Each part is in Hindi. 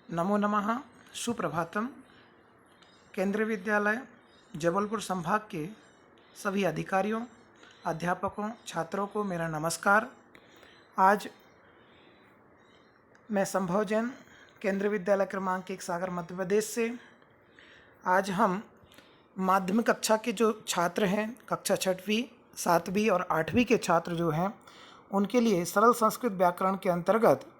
नमो नमः। सुप्रभातम। केंद्रीय विद्यालय जबलपुर संभाग के सभी अधिकारियों, अध्यापकों, छात्रों को मेरा नमस्कार। आज मैं संभव जैन, केंद्रीय विद्यालय क्रमांक 1 सागर मध्य प्रदेश से। आज हम माध्यमिक कक्षा के जो छात्र हैं, कक्षा 6वीं, 7वीं और 8वीं के छात्र जो हैं, उनके लिए सरल संस्कृत व्याकरण के अंतर्गत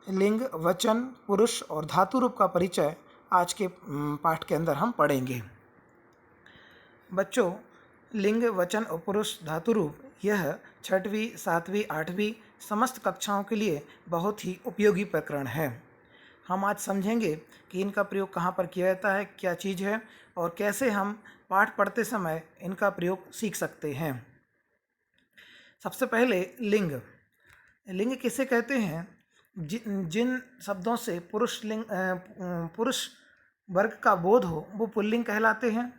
लिंग, वचन, पुरुष और धातु रूप का परिचय आज के पाठ के अंदर हम पढ़ेंगे। बच्चों, लिंग, वचन और पुरुष धातु रूप यह 6वीं, 7वीं, 8वीं समस्त कक्षाओं के लिए बहुत ही उपयोगी प्रकरण है। हम आज समझेंगे कि इनका प्रयोग कहाँ पर किया जाता है, क्या चीज़ है और कैसे हम पाठ पढ़ते समय इनका प्रयोग सीख सकते हैं। सबसे पहले लिंग। लिंग किसे कहते हैं? जिन शब्दों से पुरुष वर्ग का बोध हो वो पुल्लिंग कहलाते हैं।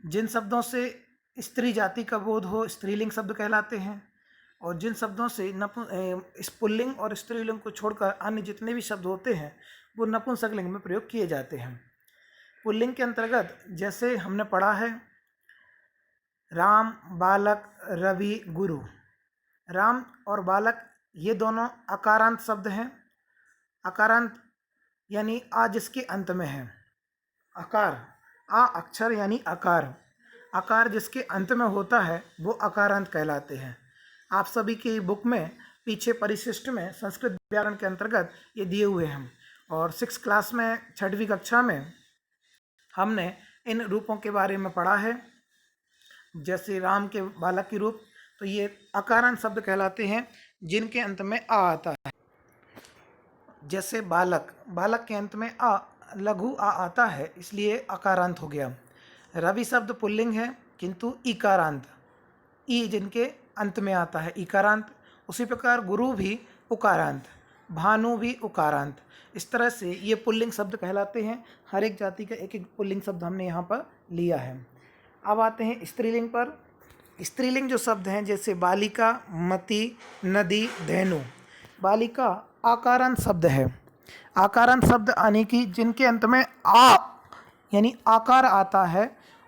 जिन शब्दों से स्त्री जाति का बोध हो स्त्रीलिंग शब्द कहलाते हैं। और जिन शब्दों से इस पुल्लिंग और स्त्रीलिंग को छोड़कर अन्य जितने भी शब्द होते हैं वो नपुंसकलिंग में प्रयोग किए जाते हैं। पुल्लिंग के अंतर्गत जैसे हमने पढ़ा है, राम, बालक, रवि, गुरु। राम और बालक ये दोनों अकारांत शब्द हैं। अकारांत यानी आ जिसके अंत में है। आकार, आ अक्षर यानी आकार। आकार जिसके अंत में होता है वो अकारांत कहलाते हैं। आप सभी की बुक में पीछे परिशिष्ट में संस्कृत व्याकरण के अंतर्गत ये दिए हुए हैं। और 6 क्लास में 6वीं कक्षा में हमने इन रूपों के बारे में पढ़ा है। जैसे राम के बालक की रूप, तो ये अकारांत शब्द कहलाते हैं जिनके अंत में आ आता है। जैसे बालक, बालक के अंत में आ, लघु आ आता है, इसलिए अकारांत हो गया। रवि शब्द पुल्लिंग है किंतु इकारांत, ई जिनके अंत में आता है इकारांत। उसी प्रकार गुरु भी उकारांत, भानु भी उकारांत। इस तरह से ये पुल्लिंग शब्द कहलाते हैं। हर एक जाति का एक एक पुल्लिंग शब्द हमने यहाँ पर लिया है। अब आते हैं स्त्रीलिंग पर। स्त्रीलिंग जो शब्द हैं जैसे बालिका, मति, नदी, धेनु। बालिका आकारांत शब्द है। आकारांत शब्द आने की जिनके अंत में आ यानी आकार आता है,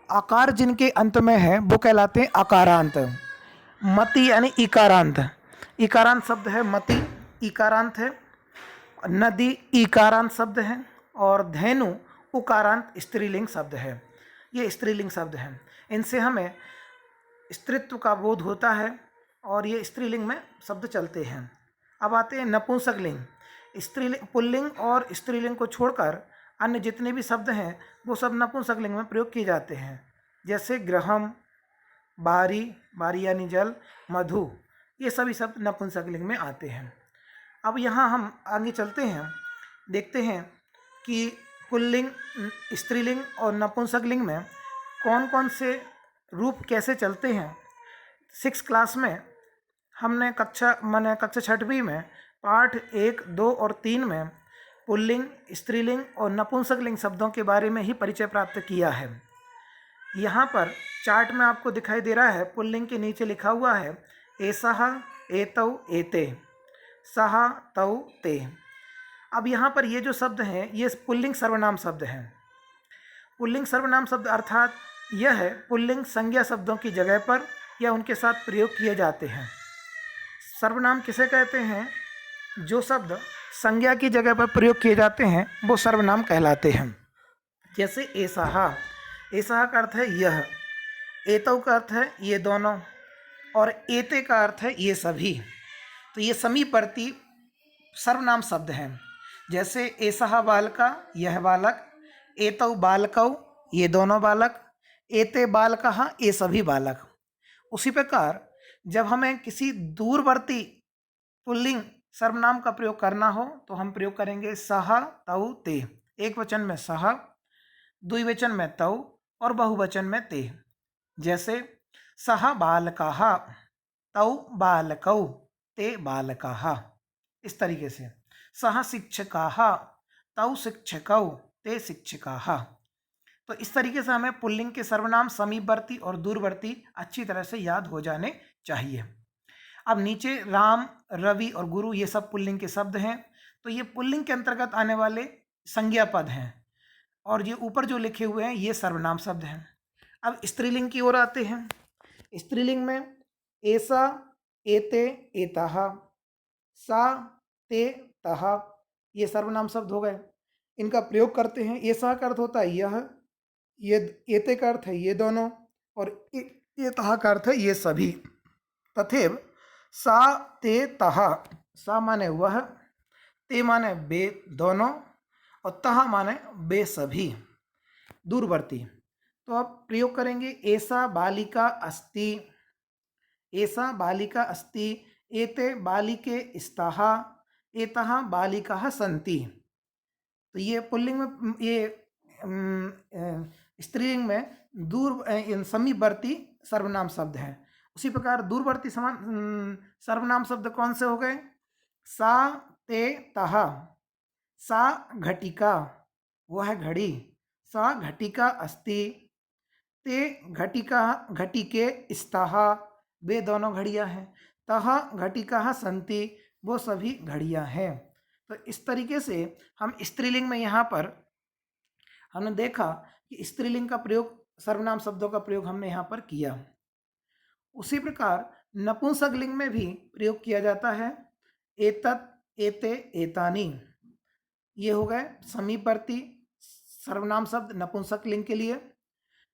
आकार जिनके अंत में है वो कहलाते हैं आकारांत। मति यानी इकारांत, इकारांत शब्द है। मति इकारांत है। नदी इकारांत शब्द है। और धेनु उकारांत स्त्रीलिंग शब्द है। ये स्त्रीलिंग शब्द हैं। इनसे हमें स्त्रीत्व का बोध होता है और ये स्त्रीलिंग में शब्द चलते हैं। अब आते हैं नपुंसकलिंग। स्त्रीलिंग, पुल्लिंग और स्त्रीलिंग को छोड़कर अन्य जितने भी शब्द हैं वो सब नपुंसकलिंग में प्रयोग किए जाते हैं। जैसे ग्रहम, बारी, बारी यानी जल, मधु, ये सभी शब्द नपुंसकलिंग में आते हैं। अब यहाँ हम आगे चलते हैं, देखते हैं कि पुल्लिंग, स्त्रीलिंग और नपुंसकलिंग में कौन कौन से रूप कैसे चलते हैं। 6 क्लास में हमने कक्षा 6वीं में पाठ 1, 2 और 3 में पुल्लिंग, स्त्रीलिंग और नपुंसकलिंग शब्दों के बारे में ही परिचय प्राप्त किया है। यहाँ पर चार्ट में आपको दिखाई दे रहा है, पुल्लिंग के नीचे लिखा हुआ है एसह, एतौ, एते, सह, तौ, ते। अब यहाँ पर ये जो शब्द हैं ये पुल्लिंग सर्वनाम शब्द हैं। पुल्लिंग सर्वनाम शब्द अर्थात यह है पुल्लिंग संज्ञा शब्दों की जगह पर या उनके साथ प्रयोग किए जाते हैं। सर्वनाम किसे कहते हैं? जो शब्द संज्ञा की जगह पर प्रयोग किए जाते हैं वो सर्वनाम कहलाते हैं। जैसे एसाहा, एसाहा का अर्थ है यह, एतौ का अर्थ है ये दोनों और एते का अर्थ है ये सभी। तो ये समीपवर्ती सर्वनाम शब्द हैं। जैसे एसाहा बालका, यह बालक, एतौ बालकौ, ये दोनों बालक, एते बालकः, ये सभी बालक। उसी प्रकार जब हमें किसी दूरवर्ती पुल्लिंग सर्वनाम का प्रयोग करना हो तो हम प्रयोग करेंगे सह, तौ, ते। एक वचन में सह, द्विवचन में तौ और बहुवचन में ते। जैसे सह बालकाः, तौ बालकौ, ते बालकाः। इस तरीके से सह शिक्षकाः, तौ शिक्षकौ, ते शिक्षकाः। तो इस तरीके से हमें पुल्लिंग के सर्वनाम समीपवर्ती और दूरवर्ती अच्छी तरह से याद हो जाने चाहिए। अब नीचे राम, रवि और गुरु ये सब पुल्लिंग के शब्द हैं। तो ये पुल्लिंग के अंतर्गत आने वाले संज्ञा पद हैं, और ये ऊपर जो लिखे हुए हैं ये सर्वनाम शब्द हैं। अब स्त्रीलिंग की ओर आते हैं। स्त्रीलिंग में एसा, एते, एताः, सा, ते, तः, ये सर्वनाम शब्द हो गए। इनका प्रयोग करते हैं। एसा का अर्थ होता है यह, ये एते का अर्थ है ये दोनों, और एतः का अर्थ है ये सभी। तथैव सा, ते, तः, सा माने वह, ते माने बे दोनों, और तः माने बे सभी, दूरवर्ती। तो आप प्रयोग करेंगे एसा बालिका अस्ति, एसा बालिका अस्ति, एते बालिके स्तः, एतः बालिकाः सन्ति। तो ये पुल्लिंग में, ये स्त्रीलिंग में समीपवर्ती सर्वनाम शब्द हैं। उसी प्रकार दूरवर्ती सर्वनाम शब्द कौन से हो गए? सा, ते, तः। सा घटिका, वो है घड़ी। सा घटिका अस्ति, ते घटिका, घटिके स्तः, वे दोनों घड़ियां हैं। तः घटिकाः सन्ति, वो सभी घड़ियां हैं। तो इस तरीके से हम स्त्रीलिंग में यहाँ पर हमने देखा कि स्त्रीलिंग का प्रयोग, सर्वनाम शब्दों का प्रयोग हमने यहाँ पर किया। उसी प्रकार नपुंसकलिंग में भी प्रयोग किया जाता है। एतत्, एते, एतानि, ये हो गए समीपवर्ती सर्वनाम शब्द नपुंसकलिंग के लिए।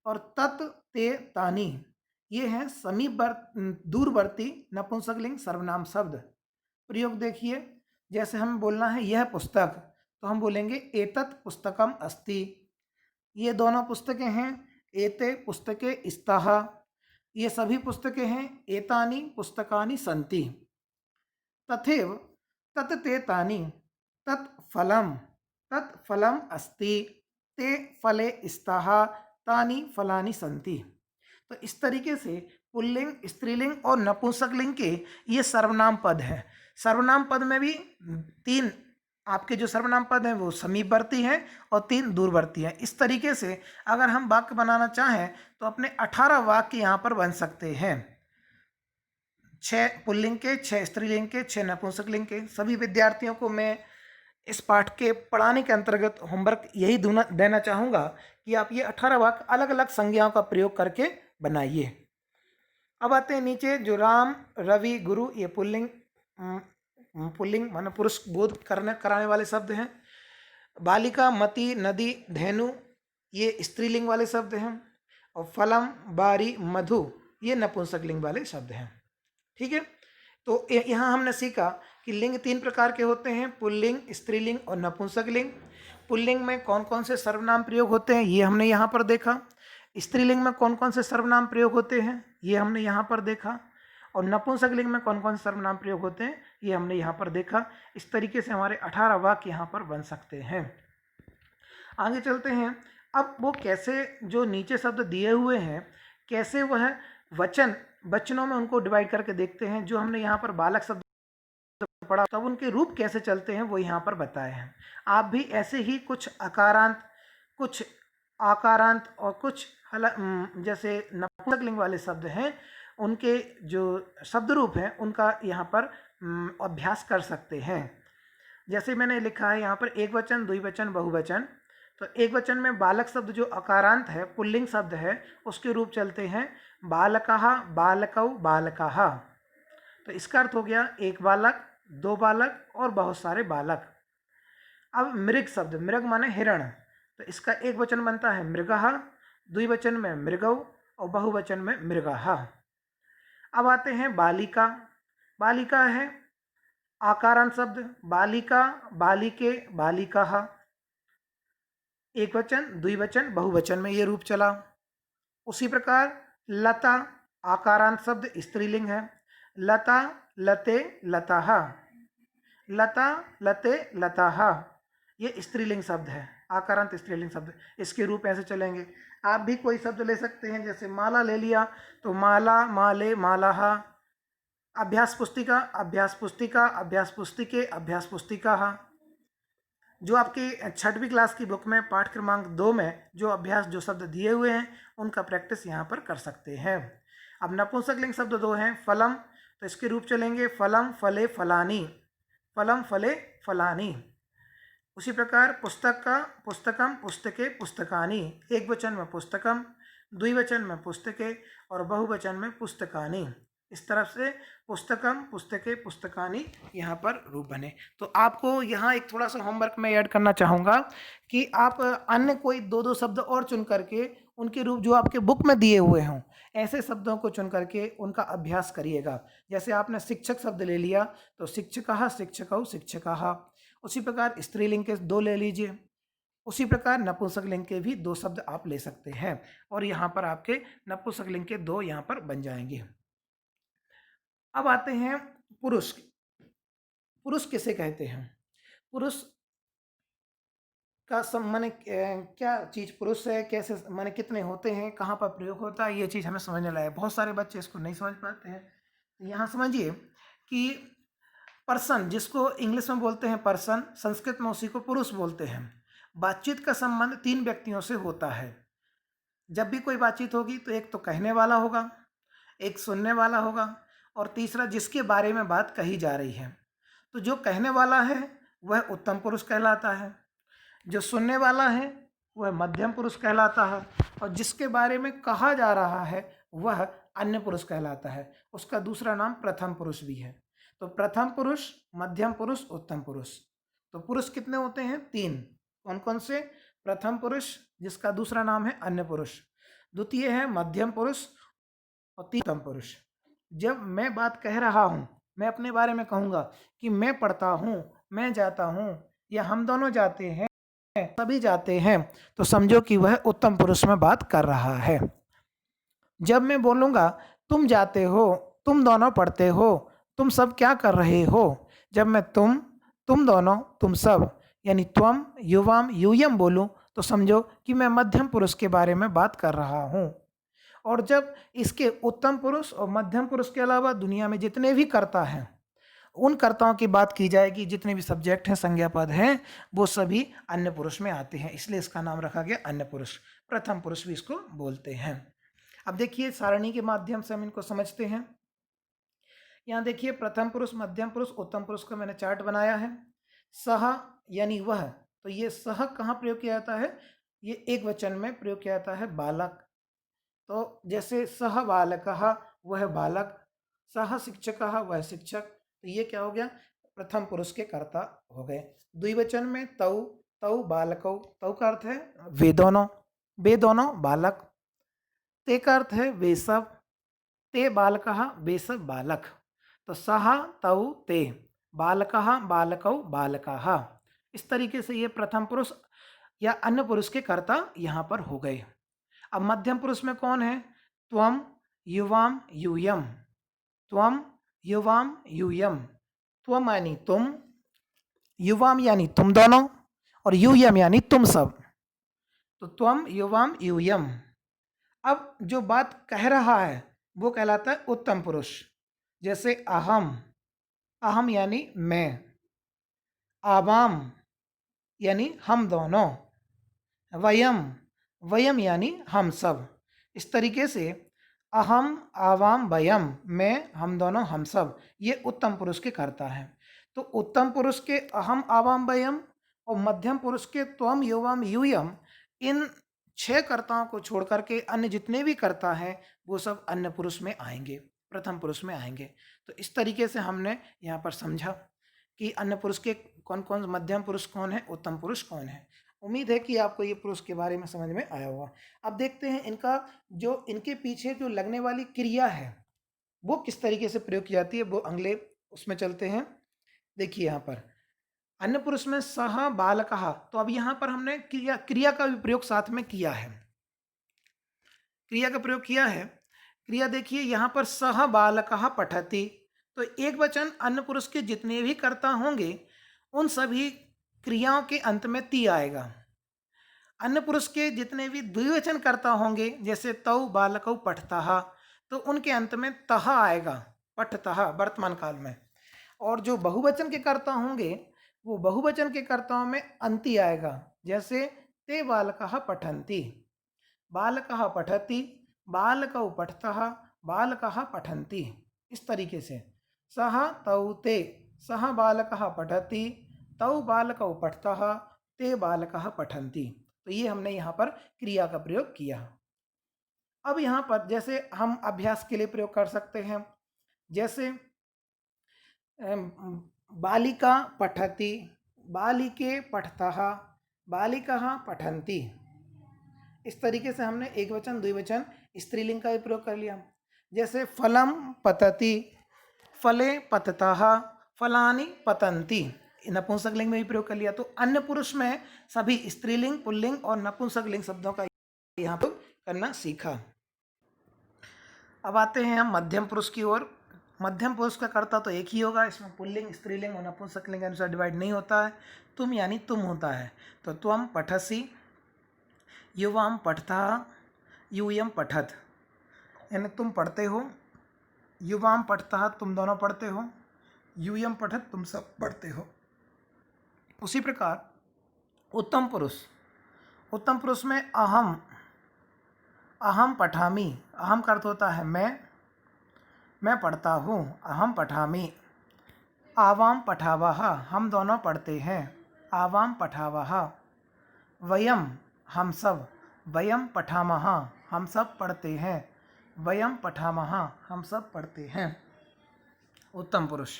और तत्, ते, तानि, ये हैं दूरवर्ती नपुंसकलिंग सर्वनाम शब्द। प्रयोग देखिए, जैसे हम बोलना है यह पुस्तक, तो हम बोलेंगे एतत् पुस्तकम अस्ति, ये दोनों पुस्तकें हैं। एते पुस्तके स्तः, ये सभी पुस्तकें हैं। एतानि पुस्तकानि सन्ति। तथैव तत्, ते, तानि, तत् फलम अस्ति, ते फले स्तः, तानि फलानि सन्ति। तो इस तरीके से पुल्लिंग, स्त्रीलिंग और नपुंसकलिंग के ये सर्वनाम पद हैं। सर्वनाम पद में भी 3 आपके जो सर्वनाम पद हैं वो समीपवर्ती हैं और 3 दूरवर्ती हैं। इस तरीके से अगर हम वाक्य बनाना चाहें तो अपने 18 वाक्य यहाँ पर बन सकते हैं। 6 पुल्लिंग के, 6 स्त्रीलिंग के, 6 नपुंसकलिंग के। सभी विद्यार्थियों को मैं इस पाठ के पढ़ाने के अंतर्गत होमवर्क यही देना चाहूँगा कि आप ये 18 वाक्य अलग अलग संज्ञाओं का प्रयोग करके बनाइए। अब आते हैं नीचे, जो राम, रवि, गुरु, ये पुल्लिंग माने पुरुष बोध कराने वाले शब्द हैं। बालिका, मति, नदी, धेनु, ये स्त्रीलिंग वाले शब्द हैं। और फलम, बारी, मधु, ये नपुंसकलिंग वाले शब्द हैं। ठीक है, तो यहाँ हमने सीखा कि लिंग 3 प्रकार के होते हैं, पुल्लिंग, स्त्रीलिंग और नपुंसकलिंग। पुल्लिंग में कौन कौन से सर्वनाम प्रयोग होते हैं ये हमने यहाँ पर देखा। स्त्रीलिंग में कौन कौन से सर्वनाम प्रयोग होते हैं ये हमने यहाँ पर देखा। और नपुंसकलिंग में कौन कौन से सर्वनाम प्रयोग होते हैं ये हमने यहाँ पर देखा। इस तरीके से हमारे 18 वाक्य यहाँ पर बन सकते हैं। आगे चलते हैं। अब वो कैसे, जो नीचे शब्द दिए हुए हैं, कैसे वह वचनों में उनको डिवाइड करके देखते हैं। जो हमने यहाँ पर बालक शब्द पढ़ा, तब उनके रूप कैसे चलते हैं वो यहाँ पर बताए हैं। आप भी ऐसे ही कुछ अकारांत, कुछ आकारांत और कुछ जैसे नपुंसकलिंग वाले शब्द हैं, उनके जो शब्द रूप हैं उनका यहाँ पर अभ्यास कर सकते हैं। जैसे मैंने लिखा है यहाँ पर एक वचन, द्विवचन, बहुवचन। तो एक वचन में बालक शब्द जो अकारांत है, पुल्लिंग शब्द है, उसके रूप चलते हैं बालकः, बालकौ, बालकाः। तो इसका अर्थ हो गया एक बालक, 2 बालक और बहुत सारे बालक। अब मृग शब्द, मृग माने हिरण, तो इसका एक वचन बनता है मृगः, द्विवचन में मृगौ और बहुवचन में मृगाः। अब आते हैं बालिका। बालिका है आकारांत शब्द, बालिका, बालिके, बालिकाः। एक वचन, द्विवचन, बहुवचन में ये रूप चला। उसी प्रकार लता, आकारांत शब्द, स्त्रीलिंग है, लता, लते, लताः। लता, लते, लताः, ये स्त्रीलिंग शब्द है, आकारांत स्त्रीलिंग शब्द। इसके रूप ऐसे चलेंगे। आप भी कोई शब्द ले सकते हैं, जैसे माला ले लिया तो माला, माले, मालाः। अभ्यास पुस्तिका, अभ्यास पुस्तिका, अभ्यास पुस्तिके, अभ्यास पुस्तिकाः। जो आपकी 6वीं क्लास की बुक में पाठ क्रमांक 2 में जो अभ्यास, जो शब्द दिए हुए हैं, उनका प्रैक्टिस यहाँ पर कर सकते हैं। अब नपुंसकलिंग शब्द 2 हैं, फलम, तो इसके रूप चलेंगे फलम, फले, फलानी। फलम, फले, फलानी। उसी प्रकार पुस्तक का पुस्तकम, पुस्तके, पुस्तकानि, एक वचन में पुस्तकम, द्विवचन में पुस्तके और बहुवचन में पुस्तकानि। इस तरफ से पुस्तकम, पुस्तके, पुस्तकानि यहाँ पर रूप बने। तो आपको यहाँ एक थोड़ा सा होमवर्क में ऐड करना चाहूँगा कि आप अन्य कोई दो दो शब्द और चुन करके उनके रूप जो आपके बुक में दिए हुए हों, ऐसे शब्दों को चुन करके उनका अभ्यास करिएगा। जैसे आपने शिक्षक शब्द ले लिया तो शिक्षकः, शिक्षकौ, शिक्षकाः। उसी प्रकार स्त्रीलिंग के दो ले लीजिए। उसी प्रकार नपुंसकलिंग के भी दो शब्द आप ले सकते हैं और यहाँ पर आपके नपुंसकलिंग के दो यहाँ पर बन जाएंगे। अब आते हैं पुरुष। पुरुष किसे कहते हैं? पुरुष का माने क्या चीज़ पुरुष है, कैसे माने कितने होते हैं, कहाँ पर प्रयोग होता है, ये चीज़ हमें समझने लायक। बहुत सारे बच्चे इसको नहीं समझ पाते हैं। तो यहाँ समझिए कि पर्सन, जिसको इंग्लिश में बोलते हैं पर्सन, संस्कृत में उसी को पुरुष बोलते हैं। बातचीत का संबंध तीन व्यक्तियों से होता है। जब भी कोई बातचीत होगी तो एक तो कहने वाला होगा, एक सुनने वाला होगा और तीसरा जिसके बारे में बात कही जा रही है। तो जो कहने वाला है वह उत्तम पुरुष कहलाता है, जो सुनने वाला है वह मध्यम पुरुष कहलाता है और जिसके बारे में कहा जा रहा है वह अन्य पुरुष कहलाता है। उसका दूसरा नाम प्रथम पुरुष भी है। तो प्रथम पुरुष, मध्यम पुरुष, उत्तम पुरुष। तो पुरुष कितने होते हैं? तीन। कौन कौन से? प्रथम पुरुष जिसका दूसरा नाम है अन्य पुरुष, द्वितीय है मध्यम पुरुष और तीसरा उत्तम पुरुष। जब मैं बात कह रहा हूँ, मैं अपने बारे में कहूँगा कि मैं पढ़ता हूँ, मैं जाता हूँ या हम दोनों जाते हैं, सभी जाते हैं, तो समझो कि वह उत्तम पुरुष में बात कर रहा है। जब मैं बोलूँगा तुम जाते हो, तुम दोनों पढ़ते हो, तुम सब क्या कर रहे हो, जब मैं तुम दोनों, तुम सब यानी त्वम, युवाम, यूयम बोलूँ तो समझो कि मैं मध्यम पुरुष के बारे में बात कर रहा हूँ। और जब इसके उत्तम पुरुष और मध्यम पुरुष के अलावा दुनिया में जितने भी कर्ता हैं उन कर्ताओं की बात की जाएगी, जितने भी सब्जेक्ट हैं, संज्ञा पद हैं, वो सभी अन्य पुरुष में आते हैं, इसलिए इसका नाम रखा गया अन्य पुरुष। प्रथम पुरुष भी इसको बोलते हैं। अब देखिए सारणी के माध्यम से हम इनको समझते हैं। यहाँ देखिए प्रथम पुरुष, मध्यम पुरुष, उत्तम पुरुष का मैंने चार्ट बनाया है। सह यानी वह, तो ये सह कहाँ प्रयोग किया जाता है? ये एक वचन में प्रयोग किया जाता है, बालक। तो जैसे सह बालकः, वह बालक, सह शिक्षकः, वह शिक्षक। तो ये क्या हो गया? प्रथम पुरुष के कर्ता हो गए। द्विवचन में तौ, तौ बालकौ, तौ का अर्थ है वे दोनों, वे दोनों बालक। ते का अर्थ है वे सब, ते बालकः, वे सब बालक। तो सह तौ ते, बालकः बालकौ बालकाः। इस तरीके से ये प्रथम पुरुष या अन्य पुरुष के कर्ता यहाँ पर हो गए। अब मध्यम पुरुष में कौन है? त्वम, युवाम, यूयम। त्वम, युवाम, यूयम। त्वम यानी तुम, युवाम यानी तुम दोनों और यूयम यानी तुम सब। तो त्वम, युवाम, यूयम। अब जो बात कह रहा है वो कहलाता है उत्तम पुरुष। जैसे अहम, अहम यानी मैं, आवाम यानी हम दोनों, वयम, वयम यानी हम सब। इस तरीके से अहम, आवाम, वयम, मैं, हम दोनों, हम सब, ये उत्तम पुरुष के कर्ता हैं। तो उत्तम पुरुष के अहम, आवाम, वयम और मध्यम पुरुष के त्वम, युवाम, यूयम, इन 6 कर्ताओं को छोड़ करके अन्य जितने भी कर्ता हैं वो सब अन्य पुरुष में आएंगे, प्रथम पुरुष में आएंगे। तो इस तरीके से हमने यहाँ पर समझा कि अन्य पुरुष के कौन कौन, मध्यम पुरुष कौन है, उत्तम पुरुष कौन है। उम्मीद है कि आपको ये पुरुष के बारे में समझ में आया होगा। अब देखते हैं इनका जो इनके पीछे जो लगने वाली क्रिया है वो किस तरीके से प्रयोग की जाती है, वो अगले उसमें चलते हैं। देखिए यहाँ पर अन्य पुरुष में सह बालकः, तो अब यहाँ पर हमने क्रिया का भी प्रयोग साथ में किया है, क्रिया का प्रयोग किया है। क्रिया देखिए यहाँ पर सह बालकः पठति, तो एक वचन अन्य पुरुष के जितने भी कर्ता होंगे उन सभी क्रियाओं के अंत में ती आएगा। अन्य पुरुष के जितने भी द्विवचन कर्ता होंगे जैसे तौ बालकौ पठतः, तो उनके अंत में तः आएगा, पठतः वर्तमान काल में। और जो बहुवचन के कर्ता होंगे वो बहुवचन के कर्ताओं में अंति आएगा, जैसे ते बालकः पठन्ति, बालकः पठति, बालकौ पठतः, बालकः पठन्ति। इस तरीके से सह तौ ते, सह बालकः पठति, तौ बालकौ पठतः ते बालकः पठन्ति। तो ये हमने यहाँ पर क्रिया का प्रयोग किया। अब यहाँ पर जैसे हम अभ्यास के लिए प्रयोग कर सकते हैं, जैसे बालिका पठति, बालिके पठतः, बालिकः पठन्ति। इस तरीके से हमने एक वचन द्विवचन स्त्रीलिंग का भी प्रयोग कर लिया। जैसे फलम पतति, फले पततः, फलानि पतन्ति, नपुंसकलिंग में भी प्रयोग कर लिया। तो अन्य पुरुष में सभी स्त्रीलिंग, पुल्लिंग और नपुंसकलिंग शब्दों का यहाँ पर करना सीखा। अब आते हैं हम मध्यम पुरुष की ओर। मध्यम पुरुष का कर्ता तो एक ही होगा, इसमें पुल्लिंग, स्त्रीलिंग और नपुंसकलिंग के अनुसार डिवाइड नहीं होता है। तुम यानी तुम होता है, तो त्वम पठसि, युवाम पठतः, यूयम पठत, यानी तुम पढ़ते हो, युवाम पठतः तुम दोनों पढ़ते हो, यूयम पठत तुम सब पढ़ते हो। उसी प्रकार उत्तम पुरुष, उत्तम पुरुष में अहम, अहम पठामि, अहम का अर्थ होता है मैं पढ़ता हूँ, अहम पठामि। आवाम पठावः, हम दोनों पढ़ते हैं, आवाम पठावः। वयम, हम सब, वयम पठामः, हम सब पढ़ते हैं, वयम पठामः, हम सब पढ़ते हैं। उत्तम पुरुष।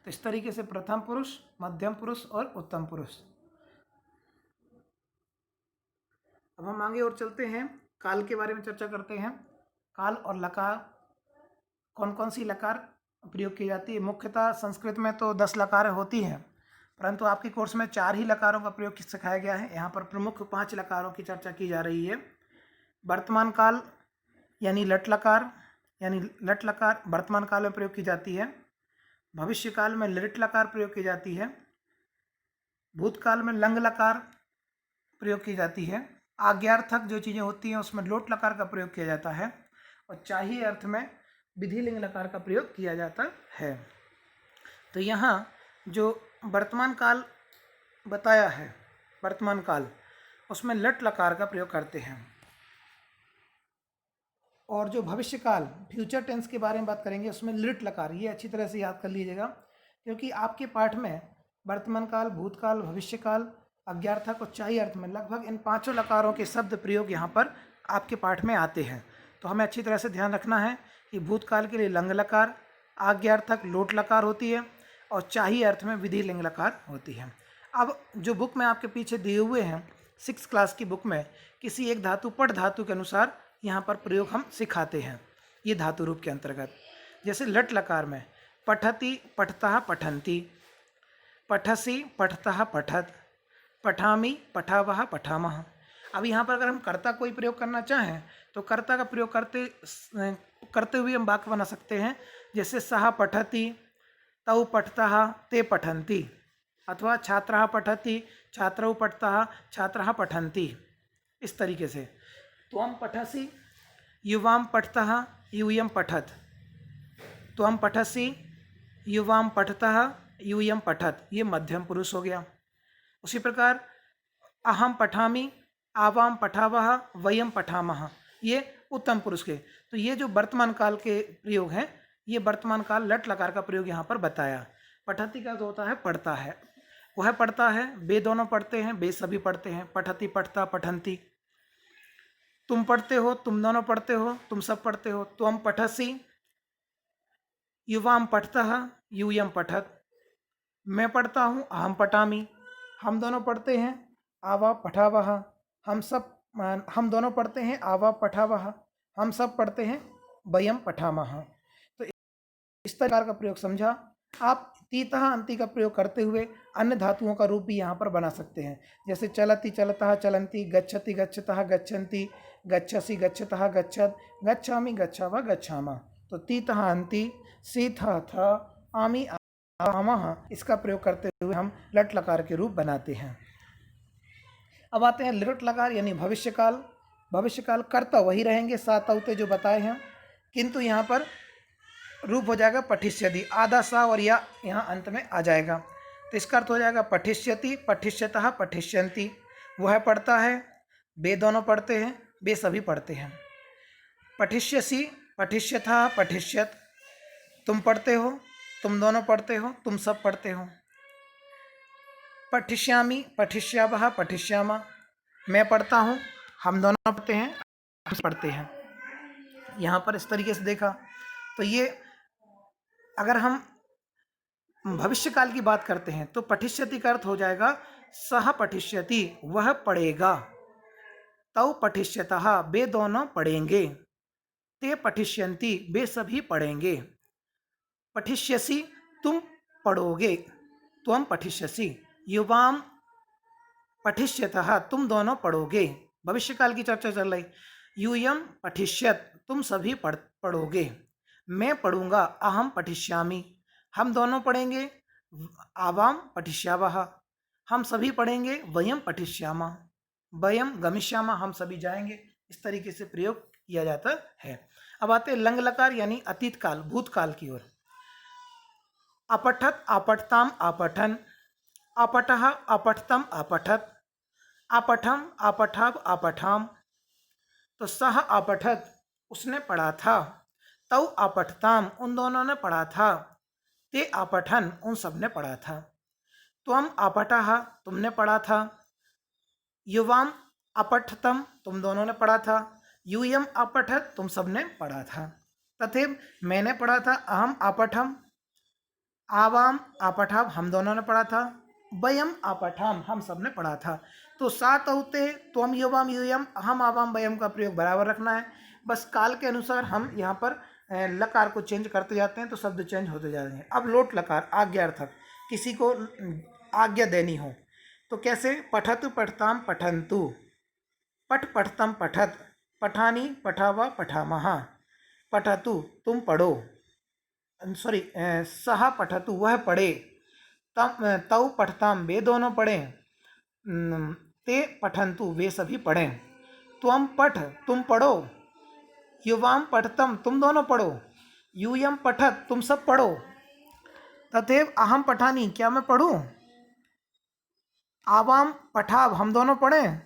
तो इस तरीके से प्रथम पुरुष, मध्यम पुरुष और उत्तम पुरुष। अब हम आगे और चलते हैं, काल के बारे में चर्चा करते हैं। काल और लकार, कौन कौन सी लकार प्रयोग की जाती है। मुख्यतः संस्कृत में तो 10 लकारें होती हैं, परंतु आपके कोर्स में 4 ही लकारों का प्रयोग सिखाया गया है। यहाँ पर प्रमुख 5 लकारों की चर्चा की जा रही है। वर्तमान काल यानी लट लकार, यानी लट लकार वर्तमान काल में प्रयोग की जाती है। भविष्य काल में लिट लकार प्रयोग की जाती है। भूतकाल में लंग लकार प्रयोग की जाती है। आज्ञार्थक जो चीज़ें होती हैं उसमें लोट लकार का प्रयोग किया जाता है। और चाहिए अर्थ में विधिलिंग लकार का प्रयोग किया जाता है। तो यहाँ जो वर्तमान काल बताया है, वर्तमान काल, उसमें लट लकार का प्रयोग करते हैं। और जो भविष्य काल, फ्यूचर टेंस के बारे में बात करेंगे, उसमें लिट लकार, ये अच्छी तरह से याद कर लीजिएगा, क्योंकि आपके पाठ में वर्तमान काल, भूतकाल, भविष्य काल, अज्ञार्थक और चाहिए अर्थ में लगभग इन 5 लकारों के शब्द प्रयोग यहाँ पर आपके पाठ में आते हैं। तो हमें अच्छी तरह से ध्यान रखना है कि भूतकाल के लिए लंग लकार, आज्ञार्थक लोट लकार होती है और चाहिए अर्थ में विधि लिंग लकार होती है। अब जो बुक में आपके पीछे दिए हुए हैं 6th क्लास की बुक में, किसी एक धातु पठ धातु के अनुसार यहाँ पर प्रयोग हम सिखाते हैं, ये धातु रूप के अंतर्गत। जैसे लट लकार में पठति, पठतः, पठन्ति, पठसि, पठतः, पठत, पठामि, पठावः, पठामः। अब यहाँ पर अगर हम कर्ता कोई प्रयोग करना चाहें तो कर्ता का प्रयोग करते हुए हम वाक्य बना सकते हैं। जैसे सः पठति, तौ पठतः, ते पठन्ति, अथवा छात्रः पठति, छात्रौ पठतः, छात्रः पठन्ति। इस तरीके से त्वं पठसि, युवां पठतः, यूयं पठत, त्वं पठसि, युवां पठतः, यूयं पठत, ये मध्यम पुरुष हो गया। उसी प्रकार अहम पठामि, आवाम पठावः, वयम पठामः, ये उत्तम पुरुष के। तो ये जो वर्तमान काल के प्रयोग हैं, ये वर्तमान काल लट लकार का प्रयोग यहाँ पर बताया। पठति का जो होता है पढ़ता है, वह पढ़ता है, वे दोनों पढ़ते हैं, वे सभी पढ़ते हैं। पठति, पठता, पठन्ति। तुम पढ़ते हो, तुम दोनों पढ़ते हो, तुम सब पढ़ते हो। त्वं पठसि, युवां पठतः, यूयं पठत। मैं पढ़ता हूँ, अहम पठामि, हम दोनों पढ़ते हैं, आवा पठावः, हम दोनों पढ़ते हैं, आवा पठावः, हम सब पढ़ते हैं, वयम पठामः। तो इस प्रकार का प्रयोग समझा। आप तीतः अंति का प्रयोग करते हुए अन्य धातुओं का रूप भी यहाँ पर बना सकते हैं। जैसे चलति, चलतः, चलन्ति, गच्छति, गच्छतः, गच्छन्ति, गच्छसि, गच्छतः, गच्छत, गच्छामि, गच्छावः, गच्छामः। तो तीतः अंति, सीथः थ, आमि आमः, इसका प्रयोग करते हुए हम लट लकार के रूप बनाते हैं। अब आते हैं लिट लकार यानी भविष्यकाल। भविष्यकाल कर्ता वही रहेंगे, सात औते जो बताए हैं, किंतु यहाँ पर रूप हो जाएगा पठिष्यति, आधा सा और या यहाँ अंत में आ जाएगा। तो इसका अर्थ हो जाएगा पठिष्यति, पठिष्यतः, पठिष्यन्ति। वह पढ़ता है, वे दोनों पढ़ते हैं, वे सभी पढ़ते हैं। पठिष्यसि, पठिष्यतः, पठिष्यत। तुम पढ़ते हो, तुम दोनों पढ़ते हो, तुम सब पढ़ते हो। पठिष्यामि, पठिष्यावः, पठिष्यामः। मैं पढ़ता हूँ, हम दोनों पढ़ते हैं, हम पढ़ते हैं। यहाँ पर इस तरीके से देखा तो ये अगर हम भविष्य काल की बात करते हैं तो पठिष्यति का अर्थ हो जाएगा सह पठिष्यति, वह पढ़ेगा। तौ पठिष्यतः, वे दोनों पढ़ेंगे। ते पठिष्यन्ति, वे सभी पढ़ेंगे। पठिष्यसि, तुम पढ़ोगे, त्वं पठिष्यसि। युवाम पठिष्यतः, तुम दोनों पढ़ोगे। भविष्य काल की चर्चा चल रही। यूयम पठिष्यत, तुम सभी पढ़ोगे। मैं पढ़ूंगा, अहम पठिष्यामि, हम दोनों पढ़ेंगे। आवाम पठिष्यावः, हम सभी पढ़ेंगे। वयम पठिष्यामः, वयम गमिष्यामः, हम सभी जाएंगे। इस तरीके से प्रयोग किया जाता है। अब आते हैं लंग लकार यानी अतीत काल, भूतकाल की ओर। अपठत, अपठताम, अपठन। अपठः, अपठतम, अपठत। अपठम, अपठव, अपठाम। तो सह अपठत, उसने पढ़ा था। तौ अपठताम, उन दोनों ने पढ़ा था। ते अपठन, उन सब ने पढ़ा था। त्वम अपठः, तुमने पढ़ा था। युवाम अपठतम, तुम दोनों ने पढ़ा था। यूयम अपठत, तुम सब ने पढ़ा था। तथैव मैंने पढ़ा था। अहम अपठम, आवाम अपठव, हम दोनों ने पढ़ा था। वयम अपठाम, हम सब ने पढ़ा था। तो सात होते त्वम युवाम यूयम अहम आवाम वयम का प्रयोग बराबर रखना है। बस काल के अनुसार हम यहाँ पर लकार को चेंज करते जाते हैं तो शब्द चेंज होते जाते हैं। अब लोट लकार आज्ञार्थक, किसी को आज्ञा देनी हो तो कैसे? पठतु, पठताम, पठन्तु। पठ, पठतम, पठत। पठानी, पठावा, पठामः। पठतु, तुम पढ़ो, सॉरी, सह पठतु, वह पढ़े। तम, तौ पठताम, वे दोनों पढ़ें। ते पठन्तु, वे सभी पढ़ें। त्वम पठ, तुम पढ़ो। युवाम पठतम, तुम दोनों पढ़ो। यूयम पठत, तुम सब पढ़ो। तथैव अहम पठानी, क्या मैं पढ़ूं? आवाम पठाव, हम दोनों पढ़ें।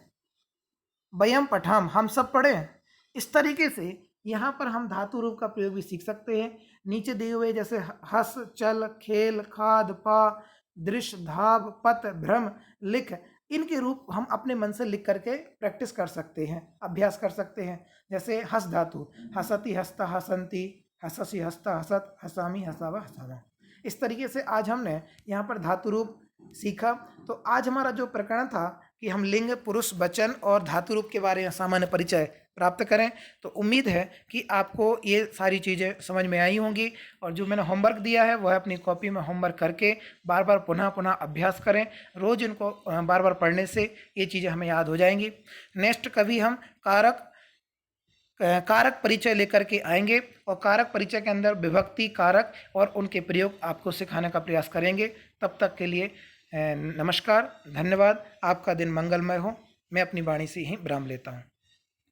वयम पठाम, हम सब पढ़ें। इस तरीके से यहाँ पर हम धातु रूप का प्रयोग भी सीख सकते हैं। नीचे दिए हुए जैसे हस, चल, खेल, खाद, पा, दृश्य, धाव, पत, भ्रम, लिख, इनके रूप हम अपने मन से लिख करके प्रैक्टिस कर सकते हैं, अभ्यास कर सकते हैं। जैसे हस धातु, हसति, हसता, हसंती, हससी, हसता, हसत, हसामी, हसावा, हसावा। इस तरीके से आज हमने यहाँ पर धातु रूप सीखा। तो आज हमारा जो प्रकरण था कि हम लिंग, पुरुष, वचन और धातु रूप के बारे में सामान्य परिचय प्राप्त करें, तो उम्मीद है कि आपको ये सारी चीज़ें समझ में आई होंगी। और जो मैंने होमवर्क दिया है वह अपनी कॉपी में होमवर्क करके बार बार पुनः पुनः अभ्यास करें। रोज़ इनको बार बार पढ़ने से ये चीज़ें हमें याद हो जाएंगी। नेक्स्ट कभी हम कारक परिचय लेकर के आएंगे और कारक परिचय के अंदर विभक्ति, कारक और उनके प्रयोग आपको सिखाने का प्रयास करेंगे। तब तक के लिए नमस्कार, धन्यवाद। आपका दिन मंगलमय हो। मैं अपनी वाणी से ही विराम लेता हूँ।